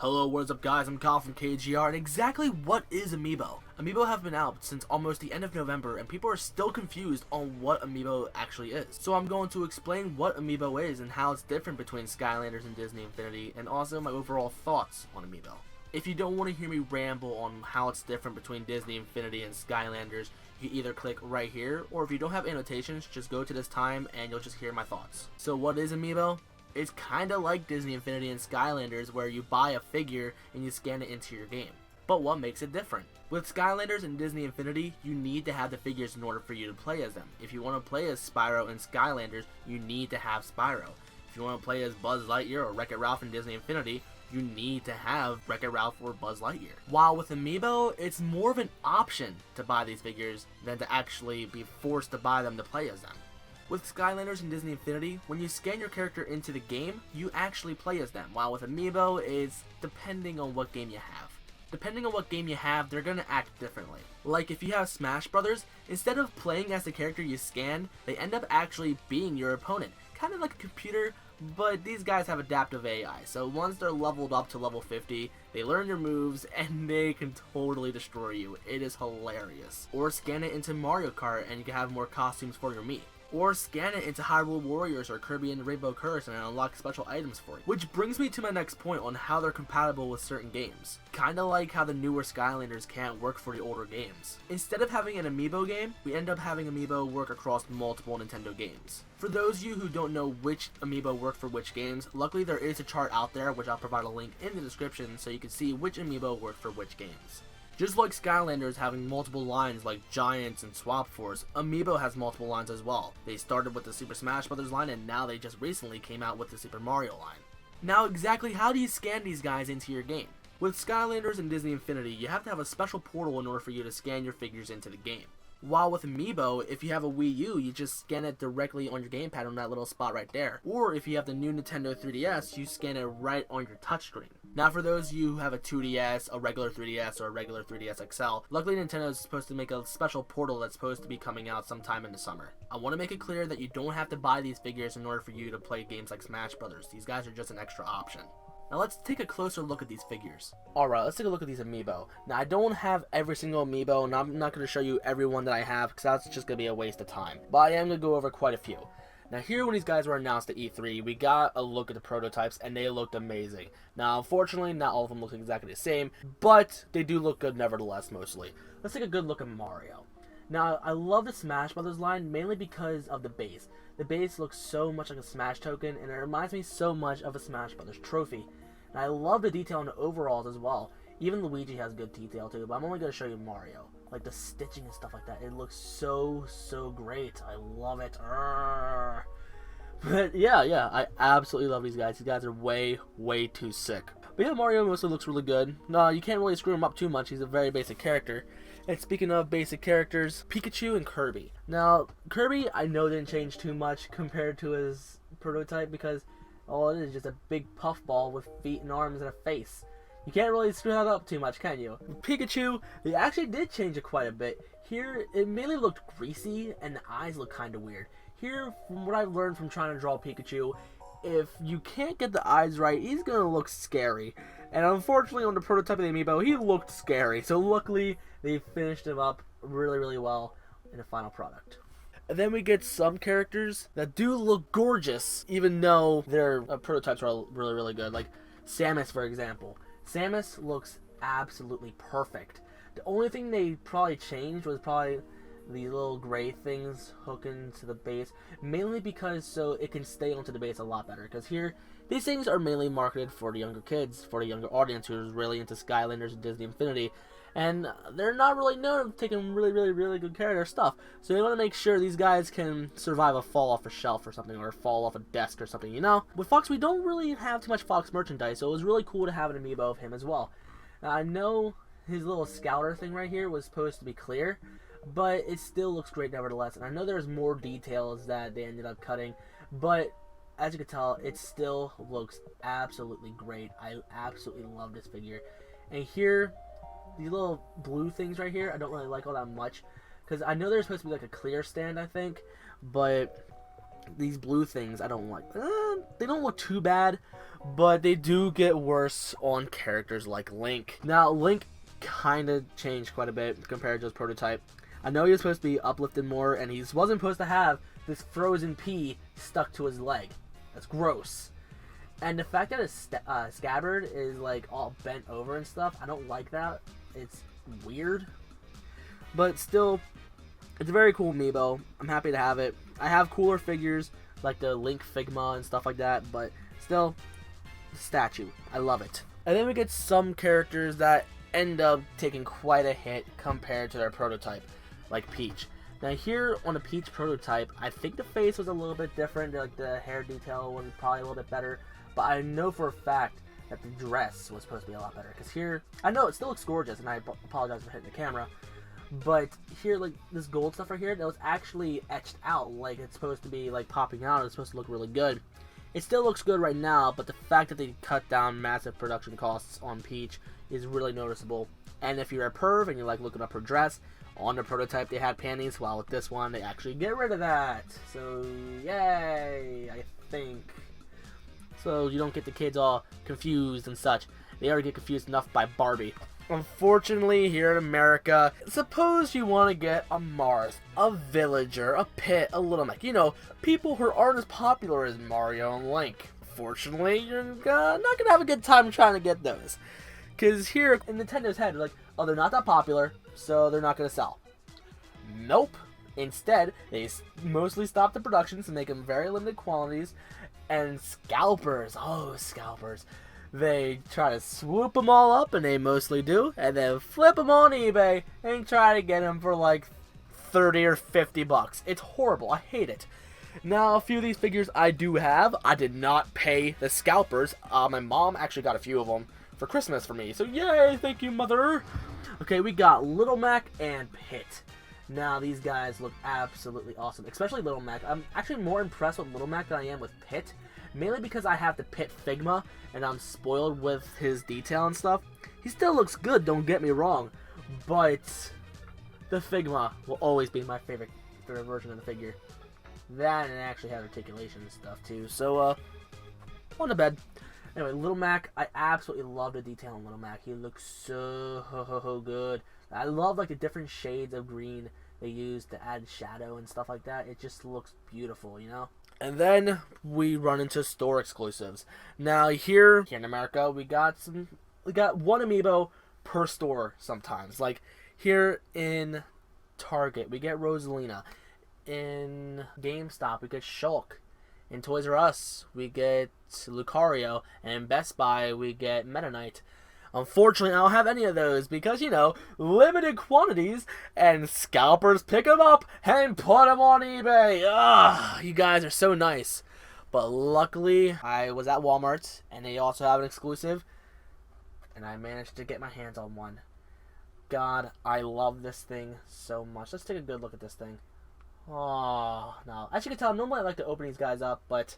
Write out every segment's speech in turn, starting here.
Hello, what is up guys, I'm Kyle from KGR, and exactly what is Amiibo? Amiibo have been out since almost the end of November, and people are still confused on what Amiibo actually is. So I'm going to explain what Amiibo is and how it's different between Skylanders and Disney Infinity, and also my overall thoughts on Amiibo. If you don't want to hear me ramble on how it's different between Disney Infinity and Skylanders, you either click right here, or if you don't have annotations, just go to this time and you'll just hear my thoughts. So what is Amiibo? It's kinda like Disney Infinity and Skylanders, where you buy a figure and you scan it into your game. But what makes it different? With Skylanders and Disney Infinity, you need to have the figures in order for you to play as them. If you want to play as Spyro in Skylanders, you need to have Spyro. If you want to play as Buzz Lightyear or Wreck-It Ralph in Disney Infinity, you need to have Wreck-It Ralph or Buzz Lightyear. While with Amiibo, it's more of an option to buy these figures than to actually be forced to buy them to play as them. With Skylanders and Disney Infinity, when you scan your character into the game, you actually play as them, while with Amiibo, it's depending on what game you have. Depending on what game you have, they're going to act differently. Like if you have Smash Brothers, instead of playing as the character you scan, they end up actually being your opponent. Kind of like a computer, but these guys have adaptive AI, so once they're leveled up to level 50, they learn your moves and they can totally destroy you. It is hilarious. Or scan it into Mario Kart and you can have more costumes for your Mii. Or scan it into Hyrule Warriors or Kirby and the Rainbow Curse and unlock special items for you. Which brings me to my next point on how they're compatible with certain games. Kinda like how the newer Skylanders can't work for the older games. Instead of having an Amiibo game, we end up having Amiibo work across multiple Nintendo games. For those of you who don't know which Amiibo work for which games, luckily there is a chart out there which I'll provide a link in the description so you can see which Amiibo work for which games. Just like Skylanders having multiple lines like Giants and Swap Force, Amiibo has multiple lines as well. They started with the Super Smash Bros. Line and now they just recently came out with the Super Mario line. Now exactly how do you scan these guys into your game? With Skylanders and Disney Infinity, you have to have a special portal in order for you to scan your figures into the game. While with Amiibo, if you have a Wii U, you just scan it directly on your gamepad on that little spot right there. Or if you have the new Nintendo 3DS, you scan it right on your touchscreen. Now for those of you who have a 2DS, a regular 3DS, or a regular 3DS XL, luckily Nintendo is supposed to make a special portal that's supposed to be coming out sometime in the summer. I want to make it clear that you don't have to buy these figures in order for you to play games like Smash Brothers. These guys are just an extra option. Now let's take a closer look at these figures. Alright, let's take a look at these Amiibo. Now I don't have every single Amiibo, and I'm not going to show you every one that I have because that's just going to be a waste of time. But I am going to go over quite a few. Now here when these guys were announced at E3, we got a look at the prototypes and they looked amazing. Now unfortunately, not all of them look exactly the same, but they do look good nevertheless mostly. Let's take a good look at Mario. Now I love the Smash Brothers line mainly because of the base. The base looks so much like a Smash token and it reminds me so much of a Smash Brothers trophy. And I love the detail on the overalls as well. Even Luigi has good detail too, but I'm only going to show you Mario. Like the stitching and stuff like that. It looks so great. I love it. But yeah, I absolutely love these guys. These guys are way too sick. But yeah, Mario mostly looks really good. No, you can't really screw him up too much. He's a very basic character. And speaking of basic characters, Pikachu and Kirby. Now, Kirby, I know didn't change too much compared to his prototype because all it is just a big puffball with feet and arms and a face. You can't really screw that up too much, can you? Pikachu, they actually did change it quite a bit. Here, it mainly looked greasy, and the eyes look kind of weird. Here, from what I've learned from trying to draw Pikachu, if you can't get the eyes right, he's going to look scary. And unfortunately, on the prototype of the Amiibo, he looked scary. So luckily, they finished him up really well in the final product. And then we get some characters that do look gorgeous, even though their prototypes are really good. Like Samus, for example. Samus looks absolutely perfect. The only thing they probably changed was probably these little gray things hooking to the base, mainly because so it can stay onto the base a lot better. Because here, these things are mainly marketed for the younger kids, for the younger audience who's really into Skylanders and Disney Infinity, and they're not really known for taking really good care of their stuff. So they want to make sure these guys can survive a fall off a shelf or something, or fall off a desk or something, you know? With Fox, we don't really have too much Fox merchandise, so it was really cool to have an Amiibo of him as well. Now, I know his little scouter thing right here was supposed to be clear, but it still looks great nevertheless. And I know there's more details that they ended up cutting, but as you can tell, it still looks absolutely great. I absolutely love this figure. And here, these little blue things right here, I don't really like all that much, because I know they're supposed to be like a clear stand, I think, but these blue things I don't like. They don't look too bad, but they do get worse on characters like Link. Now, Link kind of changed quite a bit compared to his prototype. I know he was supposed to be uplifted more, and he wasn't supposed to have this frozen pea stuck to his leg. That's gross. And the fact that his scabbard is like all bent over and stuff, I don't like that. It's weird. But still, it's a very cool amiibo. I'm happy to have it. I have cooler figures like the Link Figma and stuff like that, but still, the statue. I love it. And then we get some characters that end up taking quite a hit compared to their prototype, like Peach. Now here on the Peach prototype, I think the face was a little bit different, like the hair detail was probably a little bit better, but I know for a fact that the dress was supposed to be a lot better, because here, I know it still looks gorgeous, and I apologize for hitting the camera, but here, like, this gold stuff right here, that was actually etched out, like it's supposed to be, like, popping out, it's supposed to look really good. It still looks good right now, but the fact that they cut down massive production costs on Peach is really noticeable. And if you're a perv and you're like looking up her dress, on the prototype they had panties, while with this one they actually get rid of that. So yay, I think. So you don't get the kids all confused and such. They already get confused enough by Barbie. Unfortunately, here in America, suppose you want to get a Marth, a Villager, a Pit, a Little Mac. You know, people who aren't as popular as Mario and Link. Fortunately, you're not going to have a good time trying to get those. Because here, in Nintendo's head, like, oh, they're not that popular, so they're not going to sell. Nope. Instead, they mostly stop the productions and make them very limited quantities. And scalpers, oh, scalpers. They try to swoop them all up, and they mostly do, and then flip them on eBay and try to get them for like 30 or 50 bucks. It's horrible. I hate it. Now, a few of these figures I do have. I did not pay the scalpers. My mom actually got a few of them for Christmas for me. So, yay! Thank you, mother! Okay, we got Little Mac and Pit. Now, these guys look absolutely awesome, especially Little Mac. I'm actually more impressed with Little Mac than I am with Pit. Mainly because I have the Pit Figma, and I'm spoiled with his detail and stuff. He still looks good, don't get me wrong, but the Figma will always be my favorite version of the figure. That, and it actually has articulation and stuff too, so, on to bed. Anyway, Little Mac, I absolutely love the detail on Little Mac. He looks so good. I love, like, the different shades of green they use to add shadow and stuff like that. It just looks beautiful, you know? And then we run into store exclusives. Now here in America, we got one amiibo per store sometimes. Like here in Target, we get Rosalina. In GameStop, we get Shulk. In Toys R Us, we get Lucario. And in Best Buy, we get Meta Knight. Unfortunately, I don't have any of those because, you know, limited quantities and scalpers pick them up and put them on eBay. Ugh, you guys are so nice. But luckily, I was at Walmart and they also have an exclusive and I managed to get my hands on one. God, I love this thing so much. Let's take a good look at this thing. Oh, no. As you can tell, normally I like to open these guys up, but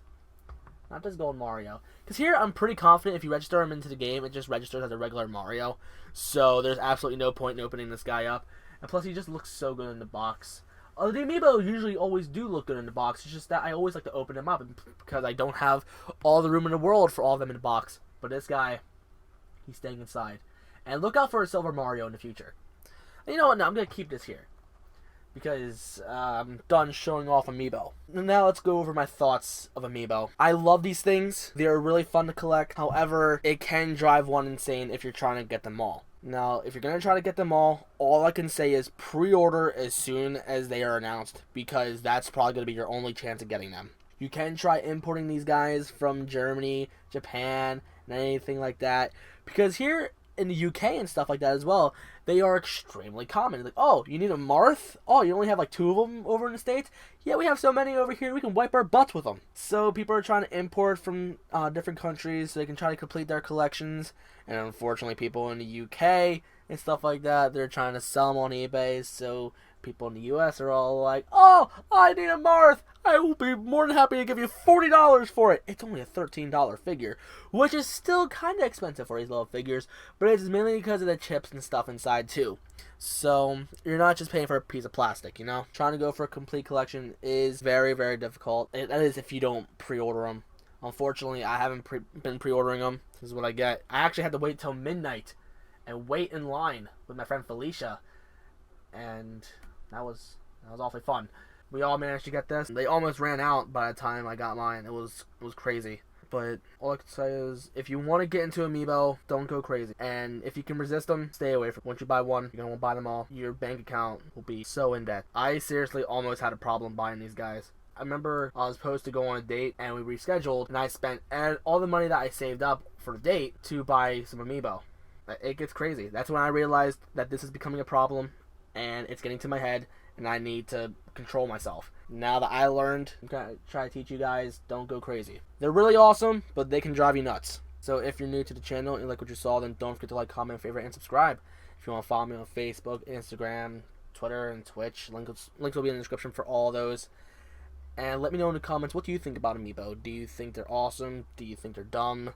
not this Gold Mario. Because here, I'm pretty confident if you register him into the game, it just registers as a regular Mario. So, there's absolutely no point in opening this guy up. And plus, he just looks so good in the box. The Amiibo usually always do look good in the box. It's just that I always like to open them up because I don't have all the room in the world for all of them in the box. But this guy, he's staying inside. And look out for a Silver Mario in the future. And you know what? No, I'm going to keep this here. Because I'm done showing off Amiibo. Now let's go over my thoughts of Amiibo. I love these things. They are really fun to collect. However, it can drive one insane if you're trying to get them all. Now, if you're going to try to get them all I can say is pre-order as soon as they are announced. Because that's probably going to be your only chance of getting them. You can try importing these guys from Germany, Japan, and anything like that. Because here in the UK and stuff like that as well, they are extremely common. Like, oh, you need a Marth? Oh, you only have like 2 of them over in the States? Yeah, we have so many over here, we can wipe our butts with them. So people are trying to import from different countries so they can try to complete their collections. And unfortunately, people in the UK and stuff like that, they're trying to sell them on eBay. So people in the US are all like, oh, I need a Marth. I will be more than happy to give you $40 for it. It's only a $13 figure, which is still kind of expensive for these little figures, but it's mainly because of the chips and stuff inside too. So you're not just paying for a piece of plastic, you know? Trying to go for a complete collection is very, very difficult. That is if you don't pre-order them. Unfortunately, I haven't been pre-ordering them. This is what I get. I actually had to wait till midnight and wait in line with my friend Felicia, and that was awfully fun. We all managed to get this. They almost ran out by the time I got mine. It was crazy. But all I can say is, if you want to get into Amiibo, don't go crazy. And if you can resist them, stay away from them. Once you buy one, you're going to want to buy them all. Your bank account will be so in debt. I seriously almost had a problem buying these guys. I remember I was supposed to go on a date, and we rescheduled, and I spent all the money that I saved up for the date to buy some Amiibo. It gets crazy. That's when I realized that this is becoming a problem, and it's getting to my head, and I need to control myself. Now that I learned, I'm going to try to teach you guys, don't go crazy. They're really awesome, but they can drive you nuts. So if you're new to the channel and you like what you saw, then don't forget to like, comment, favorite, and subscribe. If you want to follow me on Facebook, Instagram, Twitter, and Twitch, links will be in the description for all those. And let me know in the comments, what do you think about Amiibo? Do you think they're awesome? Do you think they're dumb?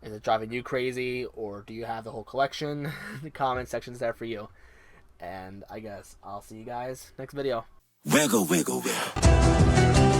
Is it driving you crazy? Or do you have the whole collection? The comment section's there for you. And I guess I'll see you guys next video. Wiggle, wiggle, wiggle.